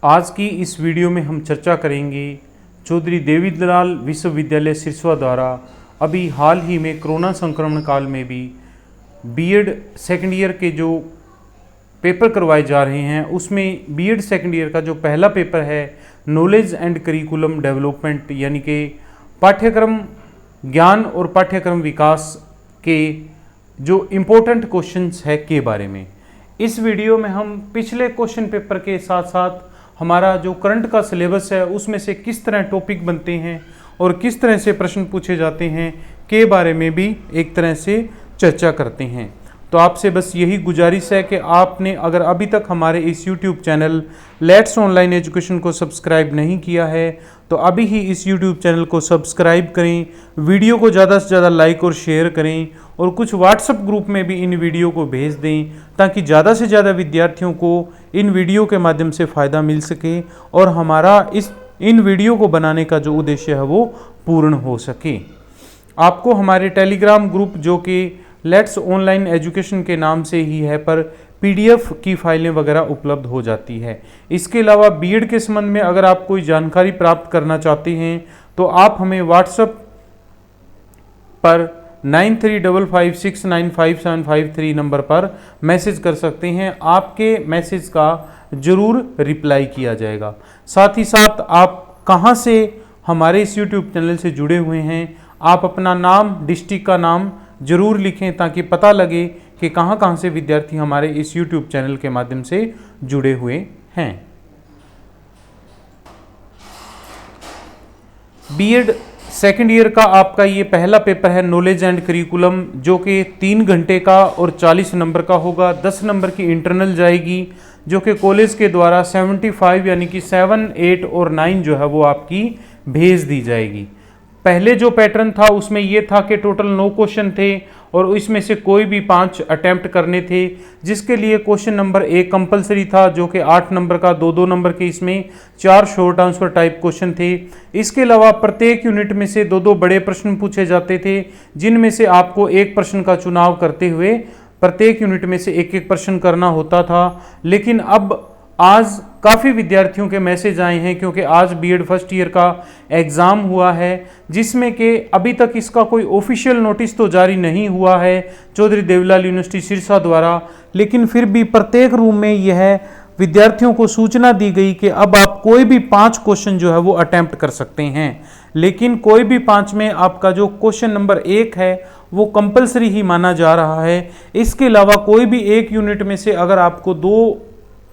आज की इस वीडियो में हम चर्चा करेंगे चौधरी देवीलाल विश्वविद्यालय सिरसा द्वारा अभी हाल ही में कोरोना संक्रमण काल में भी बीएड सेकेंड ईयर के जो पेपर करवाए जा रहे हैं उसमें बीएड सेकेंड ईयर का जो पहला पेपर है नॉलेज एंड करिकुलम डेवलपमेंट यानी कि पाठ्यक्रम ज्ञान और पाठ्यक्रम विकास के जो इम्पोर्टेंट क्वेश्चंस है के बारे में इस वीडियो में हम पिछले क्वेश्चन पेपर के साथ साथ हमारा जो करंट का सिलेबस है उसमें से किस तरह टॉपिक बनते हैं और किस तरह से प्रश्न पूछे जाते हैं के बारे में भी एक तरह से चर्चा करते हैं। तो आपसे बस यही गुजारिश है कि आपने अगर अभी तक हमारे इस YouTube channel let's online education को सब्सक्राइब नहीं किया है तो अभी ही इस YouTube चैनल को सब्सक्राइब करें, वीडियो को ज़्यादा से ज़्यादा लाइक और शेयर करें और कुछ व्हाट्सएप ग्रुप में भी इन वीडियो को भेज दें ताकि ज़्यादा से ज़्यादा विद्यार्थियों को इन वीडियो के माध्यम से फ़ायदा मिल सके और हमारा इन वीडियो को बनाने का जो उद्देश्य है वो पूर्ण हो सके। आपको हमारे टेलीग्राम ग्रुप जो कि लेट्स ऑनलाइन एजुकेशन के नाम से ही है पर पीडीएफ की फाइलें वगैरह उपलब्ध हो जाती है। इसके अलावा बीएड के संबंध में अगर आप कोई जानकारी प्राप्त करना चाहते हैं तो आप हमें व्हाट्सएप पर 9355695753 नंबर पर मैसेज कर सकते हैं। आपके मैसेज का ज़रूर रिप्लाई किया जाएगा। साथ ही साथ आप कहां से हमारे इस यूट्यूब चैनल से जुड़े हुए हैं आप अपना नाम डिस्ट्रिक्ट का नाम ज़रूर लिखें ताकि पता लगे कि कहां से विद्यार्थी हमारे इस यूट्यूब चैनल के माध्यम से जुड़े हुए हैं। बीएड सेकेंड ईयर का आपका ये पहला पेपर है नॉलेज एंड करिकुलम जो कि 3 घंटे का और 40 नंबर का होगा। 10 नंबर की इंटरनल जाएगी जो कि कॉलेज के द्वारा 75 यानी कि 7, 8 और 9 जो है वो आपकी भेज दी जाएगी। पहले जो पैटर्न था उसमें ये था कि टोटल 9 क्वेश्चन थे और इसमें से कोई भी 5 अटेम्प्ट करने थे जिसके लिए क्वेश्चन नंबर 1 कंपलसरी था जो कि 8 नंबर का 2-2 नंबर के इसमें 4 शॉर्ट आंसर टाइप क्वेश्चन थे। इसके अलावा प्रत्येक यूनिट में से 2-2 बड़े प्रश्न पूछे जाते थे जिनमें से आपको एक प्रश्न का चुनाव करते हुए प्रत्येक यूनिट में से एक प्रश्न करना होता था। लेकिन अब आज काफ़ी विद्यार्थियों के मैसेज आए हैं क्योंकि आज बीएड फर्स्ट ईयर का एग्ज़ाम हुआ है जिसमें कि अभी तक इसका कोई ऑफिशियल नोटिस तो जारी नहीं हुआ है चौधरी देवीलाल यूनिवर्सिटी सिरसा द्वारा, लेकिन फिर भी प्रत्येक रूम में यह विद्यार्थियों को सूचना दी गई कि अब आप कोई भी 5 क्वेश्चन जो है वो अटेम्प्ट कर सकते हैं। लेकिन कोई भी 5 में आपका जो क्वेश्चन नंबर 1 है वो कंपलसरी ही माना जा रहा है। इसके अलावा कोई भी एक यूनिट में से अगर आपको 2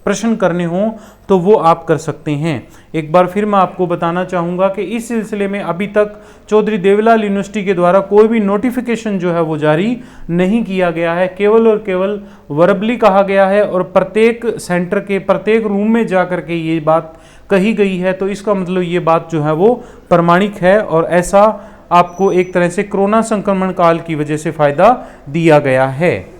प्रश्न करने हों तो वो आप कर सकते हैं। एक बार फिर मैं आपको बताना चाहूँगा कि इस सिलसिले में अभी तक चौधरी देवीलाल यूनिवर्सिटी के द्वारा कोई भी नोटिफिकेशन जो है वो जारी नहीं किया गया है, केवल और केवल वर्बली कहा गया है और प्रत्येक सेंटर के प्रत्येक रूम में जा कर के ये बात कही गई है। तो इसका मतलब ये बात जो है वो प्रमाणिक है और ऐसा आपको एक तरह से कोरोना संक्रमण काल की वजह से फ़ायदा दिया गया है।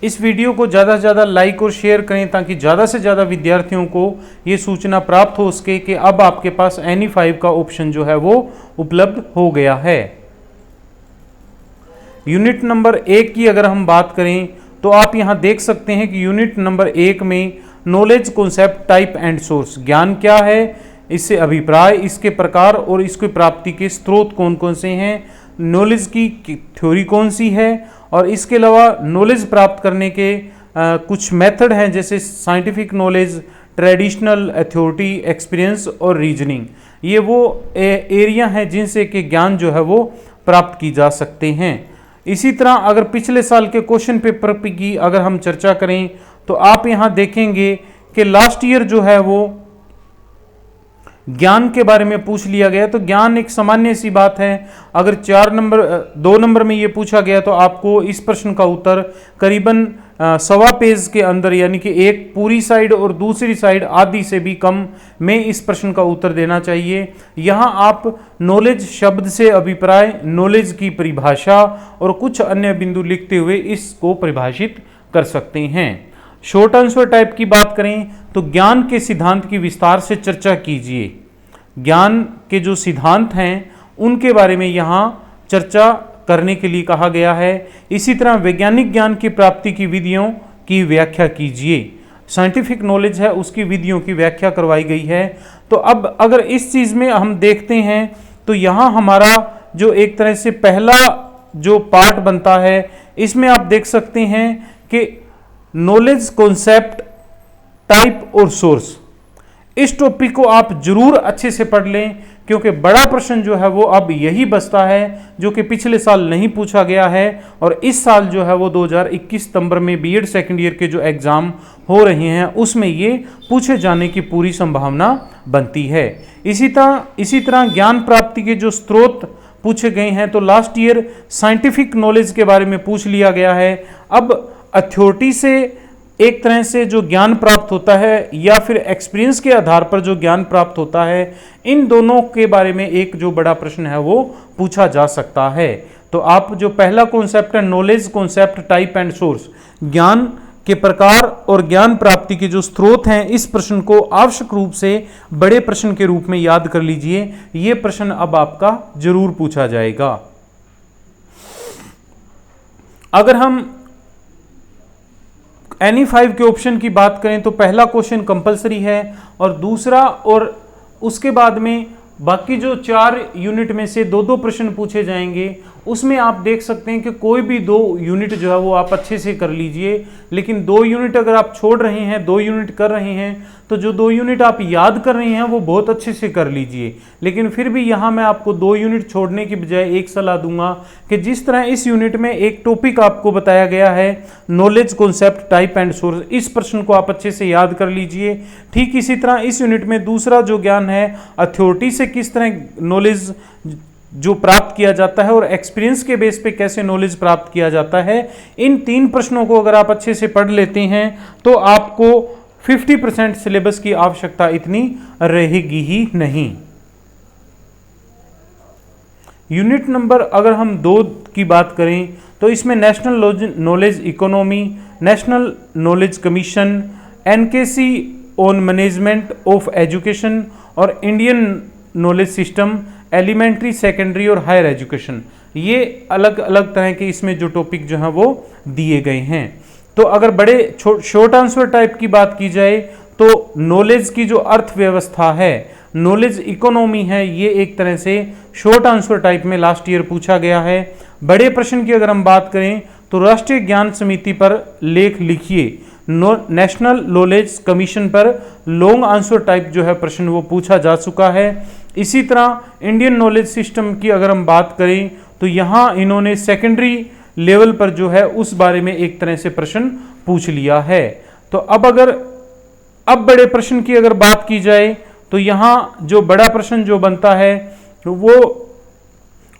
इस वीडियो को ज़्यादा से ज़्यादा लाइक और शेयर करें ताकि ज़्यादा से ज़्यादा विद्यार्थियों को ये सूचना प्राप्त हो सके कि अब आपके पास NE5 का ऑप्शन जो है वो उपलब्ध हो गया है। यूनिट नंबर 1 की अगर हम बात करें तो आप यहाँ देख सकते हैं कि यूनिट नंबर 1 में knowledge concept type and source, ज्ञान क्या है, इससे अभिप्राय, इसके प्रकार और इसकी प्राप्ति के स्रोत कौन कौन से हैं, नॉलेज की थ्योरी कौन सी है और इसके अलावा नॉलेज प्राप्त करने के कुछ मेथड हैं जैसे scientific knowledge, traditional, authority, experience और रीजनिंग। ये वो एरिया हैं जिनसे कि ज्ञान जो है वो प्राप्त की जा सकते हैं। इसी तरह अगर पिछले साल के क्वेश्चन पेपर की अगर हम चर्चा करें तो आप यहाँ देखेंगे कि लास्ट ईयर जो है वो ज्ञान के बारे में पूछ लिया गया। तो ज्ञान एक सामान्य सी बात है। अगर 2 नंबर में ये पूछा गया तो आपको इस प्रश्न का उत्तर करीबन 1.25 पेज के अंदर यानी कि एक पूरी साइड और दूसरी साइड आधी से भी कम में इस प्रश्न का उत्तर देना चाहिए। यहाँ आप नॉलेज शब्द से अभिप्राय, नॉलेज की परिभाषा और कुछ अन्य बिंदु लिखते हुए इसको परिभाषित कर सकते हैं। शॉर्ट आंसर टाइप की बात करें तो ज्ञान के सिद्धांत की विस्तार से चर्चा कीजिए। ज्ञान के जो सिद्धांत हैं उनके बारे में यहाँ चर्चा करने के लिए कहा गया है। इसी तरह वैज्ञानिक ज्ञान की प्राप्ति की विधियों की व्याख्या कीजिए। साइंटिफिक नॉलेज है उसकी विधियों की व्याख्या करवाई गई है। तो अब अगर इस चीज़ में हम देखते हैं तो यहाँ हमारा जो एक तरह से पहला जो पार्ट बनता है, इसमें आप देख सकते हैं कि नॉलेज, कॉन्सेप्ट, टाइप और सोर्स, इस टॉपिक को आप जरूर अच्छे से पढ़ लें, क्योंकि बड़ा प्रश्न जो है वो अब यही बचता है जो कि पिछले साल नहीं पूछा गया है, और इस साल जो है वो 2021 सितंबर में बीएड सेकंड ईयर के जो एग्ज़ाम हो रहे हैं उसमें ये पूछे जाने की पूरी संभावना बनती है। इसी तरह ज्ञान प्राप्ति के जो स्रोत पूछे गए हैं, तो लास्ट ईयर साइंटिफिक नॉलेज के बारे में पूछ लिया गया है। अब अथॉरिटी से एक तरह से जो ज्ञान प्राप्त होता है या फिर एक्सपीरियंस के आधार पर जो ज्ञान प्राप्त होता है, इन दोनों के बारे में एक जो बड़ा प्रश्न है वो पूछा जा सकता है। तो आप जो पहला कॉन्सेप्ट है knowledge, concept, type and source, ज्ञान के प्रकार और ज्ञान प्राप्ति के जो स्रोत हैं, इस प्रश्न को आवश्यक रूप से बड़े प्रश्न के रूप में याद कर लीजिए। ये प्रश्न अब आपका जरूर पूछा जाएगा। अगर हम एनी 5 के ऑप्शन की बात करें तो पहला क्वेश्चन कंपलसरी है, और दूसरा और उसके बाद में बाकी जो 4 यूनिट में से 2-2 प्रश्न पूछे जाएंगे, उसमें आप देख सकते हैं कि कोई भी 2 यूनिट जो है वो आप अच्छे से कर लीजिए। लेकिन 2 यूनिट अगर आप छोड़ रहे हैं, 2 यूनिट कर रहे हैं, तो जो 2 यूनिट आप याद कर रहे हैं वो बहुत अच्छे से कर लीजिए। लेकिन फिर भी यहाँ मैं आपको 2 यूनिट छोड़ने की बजाय एक सलाह दूंगा कि जिस तरह इस यूनिट में एक टॉपिक आपको बताया गया है knowledge, concept, type and source, इस प्रश्न को आप अच्छे से याद कर लीजिए। ठीक इसी तरह इस यूनिट में दूसरा जो ज्ञान है अथॉरिटी से किस तरह नॉलेज जो प्राप्त किया जाता है और एक्सपीरियंस के बेस पे कैसे नॉलेज प्राप्त किया जाता है, इन 3 प्रश्नों को अगर आप अच्छे से पढ़ लेते हैं तो आपको 50% सिलेबस की आवश्यकता इतनी रहेगी ही नहीं। यूनिट नंबर अगर हम 2 की बात करें तो इसमें national knowledge economy, national knowledge commission, NKC on management of education और Indian knowledge system, elementary, secondary और हायर एजुकेशन, ये अलग अलग तरह के इसमें जो टॉपिक जो हैं वो दिए गए हैं। तो अगर बड़े शॉर्ट आंसर टाइप की बात की जाए तो नॉलेज की जो अर्थव्यवस्था है, नॉलेज इकोनॉमी है, ये एक तरह से शॉर्ट आंसर टाइप में लास्ट ईयर पूछा गया है। बड़े प्रश्न की अगर हम बात करें तो राष्ट्रीय ज्ञान समिति पर लेख लिखिए, नेशनल नॉलेज कमीशन पर लॉन्ग आंसर टाइप जो है प्रश्न वो पूछा जा चुका है। इसी तरह इंडियन नॉलेज सिस्टम की अगर हम बात करें तो यहाँ इन्होंने सेकेंडरी लेवल पर जो है उस बारे में एक तरह से प्रश्न पूछ लिया है। तो अब बड़े प्रश्न की अगर बात की जाए तो यहाँ जो बड़ा प्रश्न जो बनता है वो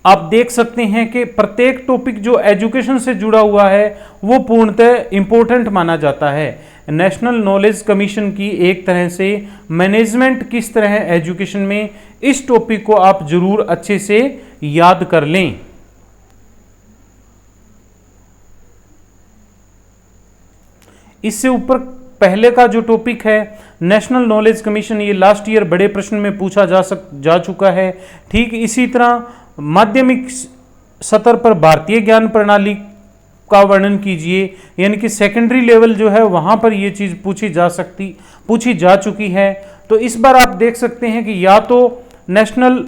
आप देख सकते हैं कि प्रत्येक टॉपिक जो एजुकेशन से जुड़ा हुआ है वो पूर्णतः इंपॉर्टेंट माना जाता है। नेशनल नॉलेज कमीशन की एक तरह से मैनेजमेंट किस तरह है एजुकेशन में, इस टॉपिक को आप जरूर अच्छे से याद कर लें। इससे ऊपर पहले का जो टॉपिक है नेशनल नॉलेज कमीशन, ये लास्ट ईयर बड़े प्रश्न में पूछा जा चुका है। ठीक इसी तरह माध्यमिक स्तर पर भारतीय ज्ञान प्रणाली का वर्णन कीजिए, यानी कि सेकेंडरी लेवल जो है वहां पर ये चीज पूछी जा चुकी है। तो इस बार आप देख सकते हैं कि या तो national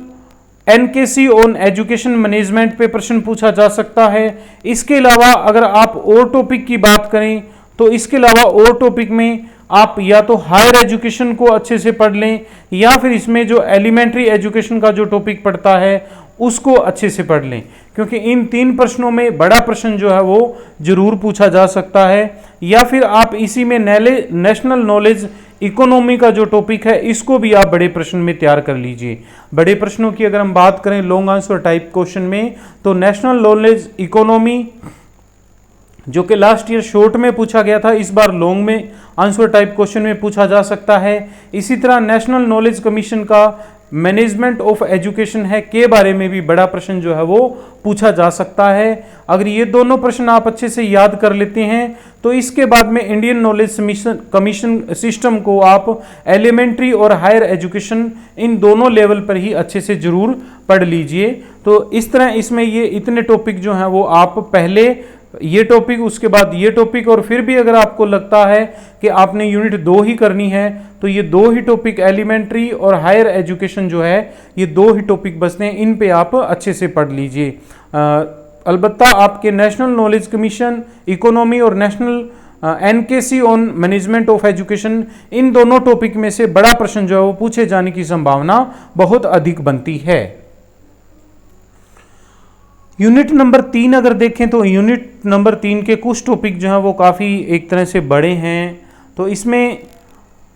NKC on education management पे प्रश्न पूछा जा सकता है। इसके अलावा अगर आप और टॉपिक की बात करें तो इसके अलावा और टॉपिक में आप या तो हायर एजुकेशन को अच्छे से पढ़ लें या फिर इसमें जो एलिमेंट्री एजुकेशन का जो टॉपिक पढ़ता है उसको अच्छे से पढ़ लें, क्योंकि इन 3 प्रश्नों में बड़ा प्रश्न जो है वो जरूर पूछा जा सकता है। या फिर आप इसी में नेशनल नॉलेज इकोनॉमी का जो टॉपिक है इसको भी आप बड़े प्रश्न में तैयार कर लीजिए। बड़े प्रश्नों की अगर हम बात करें लॉन्ग आंसर टाइप क्वेश्चन में तो नेशनल नॉलेज इकोनॉमी जो कि लास्ट ईयर शॉर्ट में पूछा गया था, इस बार लॉन्ग में आंसर टाइप क्वेश्चन में पूछा जा सकता है। इसी तरह नेशनल नॉलेज कमीशन का मैनेजमेंट ऑफ एजुकेशन है के बारे में भी बड़ा प्रश्न जो है वो पूछा जा सकता है। अगर ये दोनों प्रश्न आप अच्छे से याद कर लेते हैं तो इसके बाद में इंडियन नॉलेज कमीशन सिस्टम को आप एलिमेंट्री और हायर एजुकेशन इन दोनों लेवल पर ही अच्छे से जरूर पढ़ लीजिए। तो इस तरह इसमें ये इतने टॉपिक जो हैं वो आप पहले ये टॉपिक, उसके बाद ये टॉपिक, और फिर भी अगर आपको लगता है कि आपने यूनिट 2 ही करनी है तो ये 2 ही टॉपिक एलिमेंट्री और हायर एजुकेशन जो है ये 2 ही टॉपिक बचते हैं, इन पे आप अच्छे से पढ़ लीजिए। अलबत्ता आपके नेशनल नॉलेज कमीशन इकोनॉमी और national NKC on management of education, इन दोनों टॉपिक में से बड़ा प्रश्न जो है वो पूछे जाने की संभावना बहुत अधिक बनती है। यूनिट नंबर 3 अगर देखें तो यूनिट नंबर 3 के कुछ टॉपिक जो हैं वो काफ़ी एक तरह से बड़े हैं। तो इसमें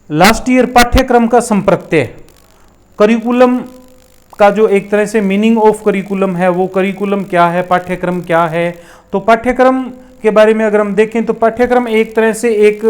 लास्ट ईयर पाठ्यक्रम का संप्रत्यय, करिकुलम का जो एक तरह से मीनिंग ऑफ करिकुलम है, वो करिकुलम क्या है, पाठ्यक्रम क्या है। तो पाठ्यक्रम के बारे में अगर हम देखें तो पाठ्यक्रम एक तरह से एक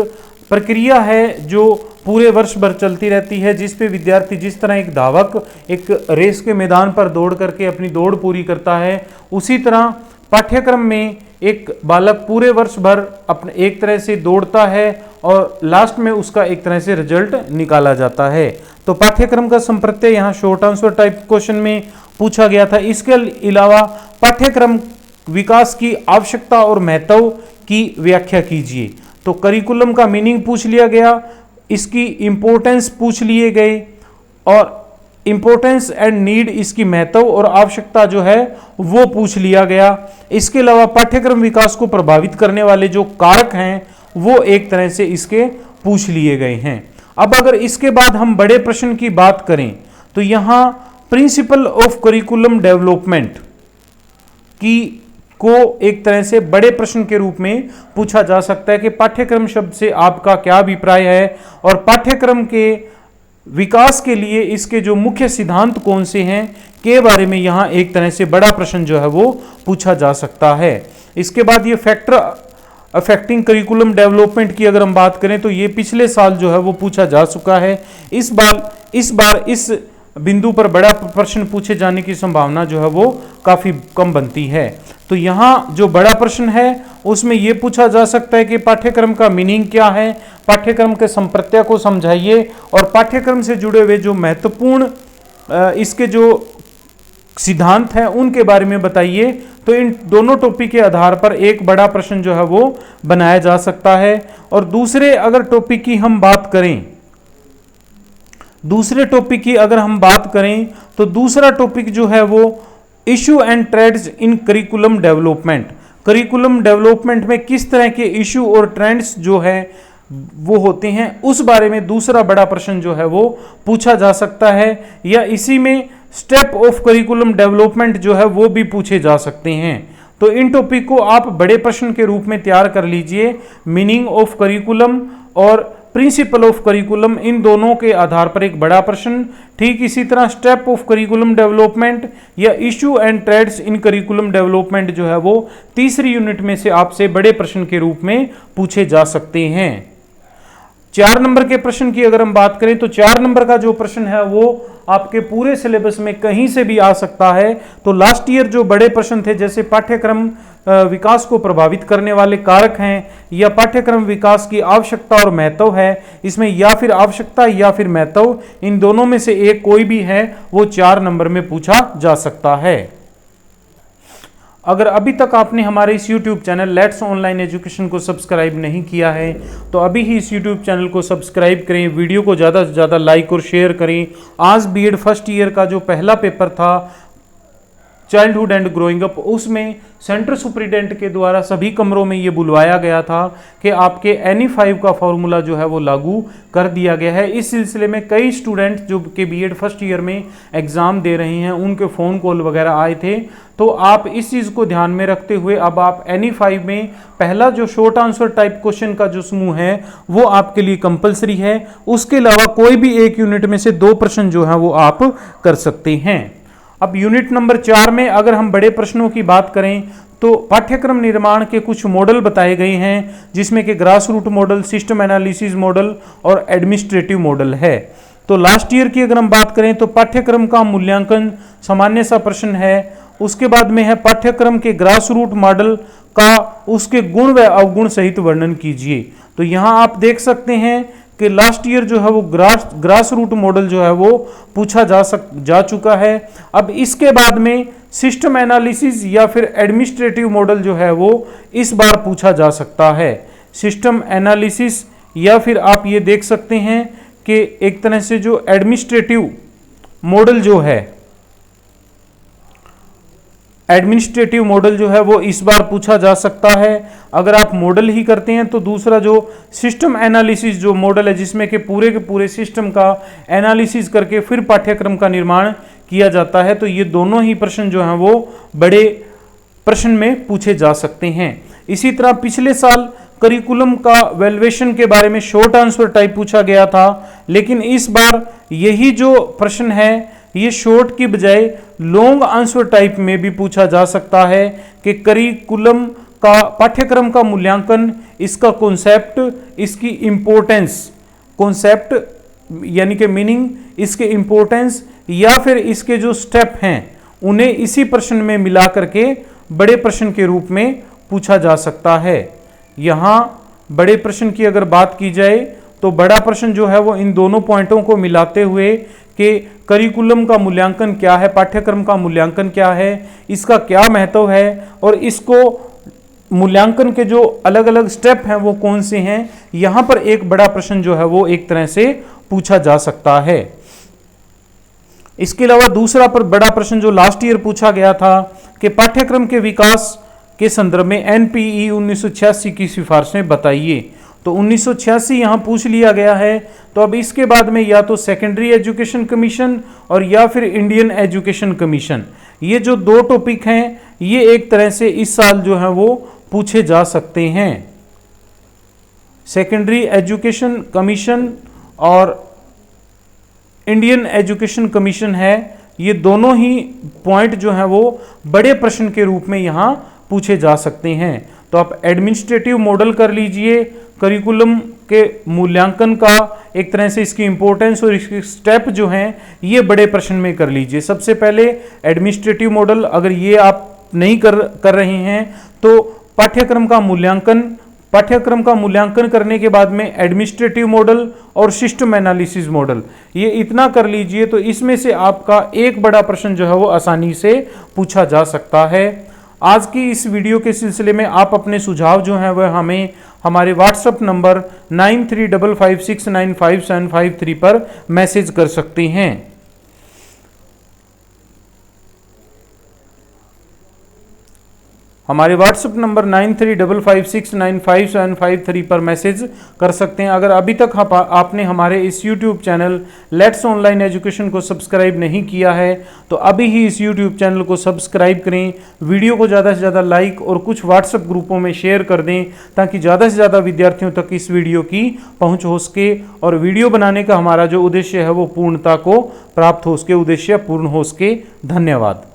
प्रक्रिया है जो पूरे वर्ष भर चलती रहती है, जिस पे विद्यार्थी, जिस तरह एक धावक एक रेस के मैदान पर दौड़ करके अपनी दौड़ पूरी करता है, उसी तरह पाठ्यक्रम में एक बालक पूरे वर्ष भर अपने एक तरह से दौड़ता है और लास्ट में उसका एक तरह से रिजल्ट निकाला जाता है। तो पाठ्यक्रम का संप्रत्यय यहाँ शॉर्ट आंसर टाइप क्वेश्चन में पूछा गया था। इसके अलावा पाठ्यक्रम विकास की आवश्यकता और महत्व की व्याख्या कीजिए। तो करिकुलम का मीनिंग पूछ लिया गया, इसकी इंपॉर्टेंस पूछ लिए गए, और इंपॉर्टेंस एंड नीड, इसकी महत्व और आवश्यकता जो है वो पूछ लिया गया। इसके अलावा पाठ्यक्रम विकास को प्रभावित करने वाले जो कारक हैं वो एक तरह से इसके पूछ लिए गए हैं। अब अगर इसके बाद हम बड़े प्रश्न की बात करें तो यहाँ प्रिंसिपल ऑफ करिकुलम डेवलपमेंट की को एक तरह से बड़े प्रश्न के रूप में पूछा जा सकता है कि पाठ्यक्रम शब्द से आपका क्या अभिप्राय है, और पाठ्यक्रम के विकास के लिए इसके जो मुख्य सिद्धांत कौन से हैं के बारे में यहाँ एक तरह से बड़ा प्रश्न जो है वो पूछा जा सकता है। इसके बाद ये फैक्टर अफेक्टिंग करिकुलम डेवलपमेंट की अगर हम बात करें तो ये पिछले साल जो है वो पूछा जा चुका है। इस बार इस बिंदु पर बड़ा प्रश्न पूछे जाने की संभावना जो है वो काफ़ी कम बनती है। तो यहाँ जो बड़ा प्रश्न है उसमें ये पूछा जा सकता है कि पाठ्यक्रम का मीनिंग क्या है, पाठ्यक्रम के संप्रत्यय को समझाइए, और पाठ्यक्रम से जुड़े हुए जो महत्वपूर्ण इसके जो सिद्धांत हैं उनके बारे में बताइए। तो इन दोनों टॉपिक के आधार पर एक बड़ा प्रश्न जो है वो बनाया जा सकता है। और दूसरे अगर टॉपिक की हम बात करें, दूसरे टॉपिक की अगर हम बात करें तो दूसरा टॉपिक जो है वो issue and trends in curriculum development, curriculum development में किस तरह के इशू और ट्रेंड्स जो है वो होते हैं उस बारे में दूसरा बड़ा प्रश्न जो है वो पूछा जा सकता है, या इसी में स्टेप ऑफ करिकुलम डेवलपमेंट जो है वो भी पूछे जा सकते हैं। तो इन टॉपिक को आप बड़े प्रश्न के रूप में तैयार कर लीजिए। मीनिंग ऑफ करिकुलम और प्रिंसिपल ऑफ करिकुलम, इन दोनों के आधार पर एक बड़ा प्रश्न। ठीक इसी तरह स्टेप ऑफ करिकुलम डेवलपमेंट या issue and trends in curriculum development जो है वो तीसरी यूनिट में से आपसे बड़े प्रश्न के रूप में पूछे जा सकते हैं। 4 नंबर के प्रश्न की अगर हम बात करें तो 4 नंबर का जो प्रश्न है वो आपके पूरे सिलेबस में कहीं से भी आ सकता है। तो लास्ट ईयर जो बड़े प्रश्न थे जैसे पाठ्यक्रम विकास को प्रभावित करने वाले कारक हैं या पाठ्यक्रम विकास की आवश्यकता और महत्व है, इसमें या फिर आवश्यकता या फिर महत्व, इन दोनों में से एक कोई भी है वो 4 नंबर में पूछा जा सकता है। अगर अभी तक आपने हमारे इस YouTube channel let's online education को सब्सक्राइब नहीं किया है तो अभी ही इस YouTube चैनल को सब्सक्राइब करें, वीडियो को ज़्यादा से ज़्यादा लाइक और शेयर करें। आज बीएड फर्स्ट ईयर का जो पहला पेपर था चाइल्डहुड एंड ग्रोइंग अप, उसमें सेंटर सुपरिटेंडेंट के द्वारा सभी कमरों में ये बुलवाया गया था कि आपके NE5 का फॉर्मूला जो है वो लागू कर दिया गया है। इस सिलसिले में कई स्टूडेंट जो कि बीएड फर्स्ट ईयर में एग्ज़ाम दे रहे हैं उनके फ़ोन कॉल वगैरह आए थे। तो आप इस चीज़ को ध्यान में रखते हुए अब आप NE5 में पहला जो शॉर्ट आंसर टाइप क्वेश्चन का जो समूह है वो आपके लिए कंपलसरी है। उसके अलावा कोई भी एक यूनिट में से 2 प्रश्न जो है वो आप कर सकते हैं। अब यूनिट नंबर 4 में अगर हम बड़े प्रश्नों की बात करें तो पाठ्यक्रम निर्माण के कुछ मॉडल बताए गए हैं जिसमें कि grass root model, system analysis model और एडमिनिस्ट्रेटिव मॉडल है। तो लास्ट ईयर की अगर हम बात करें तो पाठ्यक्रम का मूल्यांकन सामान्य सा प्रश्न है। उसके बाद में है पाठ्यक्रम के ग्रास रूट मॉडल का उसके गुण व अवगुण सहित वर्णन कीजिए। तो यहाँ आप देख सकते हैं कि लास्ट ईयर जो है वो ग्रास रूट मॉडल जो है वो पूछा जा चुका है। अब इसके बाद में सिस्टम एनालिसिस या फिर एडमिनिस्ट्रेटिव मॉडल जो है वो इस बार पूछा जा सकता है। सिस्टम एनालिसिस या फिर आप ये देख सकते हैं कि एक तरह से जो एडमिनिस्ट्रेटिव मॉडल जो है, एडमिनिस्ट्रेटिव मॉडल जो है वो इस बार पूछा जा सकता है। अगर आप मॉडल ही करते हैं तो दूसरा जो सिस्टम एनालिसिस जो मॉडल है, जिसमें कि पूरे के पूरे सिस्टम का एनालिसिस करके फिर पाठ्यक्रम का निर्माण किया जाता है, तो ये दोनों ही प्रश्न जो हैं वो बड़े प्रश्न में पूछे जा सकते हैं। इसी तरह पिछले साल करिकुलम का वैल्यूएशन के बारे में शॉर्ट आंसर टाइप पूछा गया था, लेकिन इस बार यही जो प्रश्न है ये शॉर्ट की बजाय लॉन्ग आंसर टाइप में भी पूछा जा सकता है कि करिकुलम का पाठ्यक्रम का मूल्यांकन, इसका कॉन्सेप्ट, इसकी इंपॉर्टेंस, कॉन्सेप्ट यानी कि मीनिंग, इसके इंपॉर्टेंस या फिर इसके जो स्टेप हैं उन्हें इसी प्रश्न में मिला करके बड़े प्रश्न के रूप में पूछा जा सकता है। यहाँ बड़े प्रश्न की अगर बात की जाए तो बड़ा प्रश्न जो है वो इन दोनों पॉइंटों को मिलाते हुए कि करिकुलम का मूल्यांकन क्या है, पाठ्यक्रम का मूल्यांकन क्या है, इसका क्या महत्व है और इसको मूल्यांकन के जो अलग अलग स्टेप हैं वो कौन से हैं, यहाँ पर एक बड़ा प्रश्न जो है वो एक तरह से पूछा जा सकता है। इसके अलावा दूसरा पर बड़ा प्रश्न जो लास्ट ईयर पूछा गया था कि पाठ्यक्रम के विकास के संदर्भ में एनपीई 1986 की सिफारिशें बताइए। तो 1986 यहाँ पूछ लिया गया है। तो अब इसके बाद में या तो सेकेंडरी एजुकेशन कमीशन और या फिर इंडियन एजुकेशन कमीशन, ये जो दो टॉपिक हैं ये एक तरह से इस साल जो है वो पूछे जा सकते हैं। सेकेंडरी एजुकेशन कमीशन और इंडियन एजुकेशन कमीशन है, ये दोनों ही पॉइंट जो हैं वो बड़े प्रश्न के रूप में यहाँ पूछे जा सकते हैं। तो आप एडमिनिस्ट्रेटिव मॉडल कर लीजिए, करिकुलम के मूल्यांकन का एक तरह से इसकी इंपॉर्टेंस और इसके स्टेप जो हैं ये बड़े प्रश्न में कर लीजिए। सबसे पहले एडमिनिस्ट्रेटिव मॉडल, अगर ये आप नहीं कर रहे हैं तो पाठ्यक्रम का मूल्यांकन करने के बाद में एडमिनिस्ट्रेटिव मॉडल और सिस्टम एनालिसिस मॉडल, ये इतना कर लीजिए तो इसमें से आपका एक बड़ा प्रश्न जो है वो आसानी से पूछा जा सकता है। आज की इस वीडियो के सिलसिले में आप अपने सुझाव जो हैं वह हमें हमारे व्हाट्सएप नंबर 9355695753 पर मैसेज कर सकते हैं। हमारे व्हाट्सएप नंबर 9355695753 पर मैसेज कर सकते हैं। अगर अभी तक आपने हमारे इस YouTube channel let's online education को सब्सक्राइब नहीं किया है तो अभी ही इस यूट्यूब चैनल को सब्सक्राइब करें, वीडियो को ज़्यादा से ज़्यादा लाइक और कुछ व्हाट्सएप ग्रुपों में शेयर कर दें ताकि ज़्यादा से ज़्यादा विद्यार्थियों तक इस वीडियो की पहुँच हो सके और वीडियो बनाने का हमारा जो उद्देश्य है वो पूर्णता को प्राप्त हो सके, उद्देश्य पूर्ण हो सके। धन्यवाद।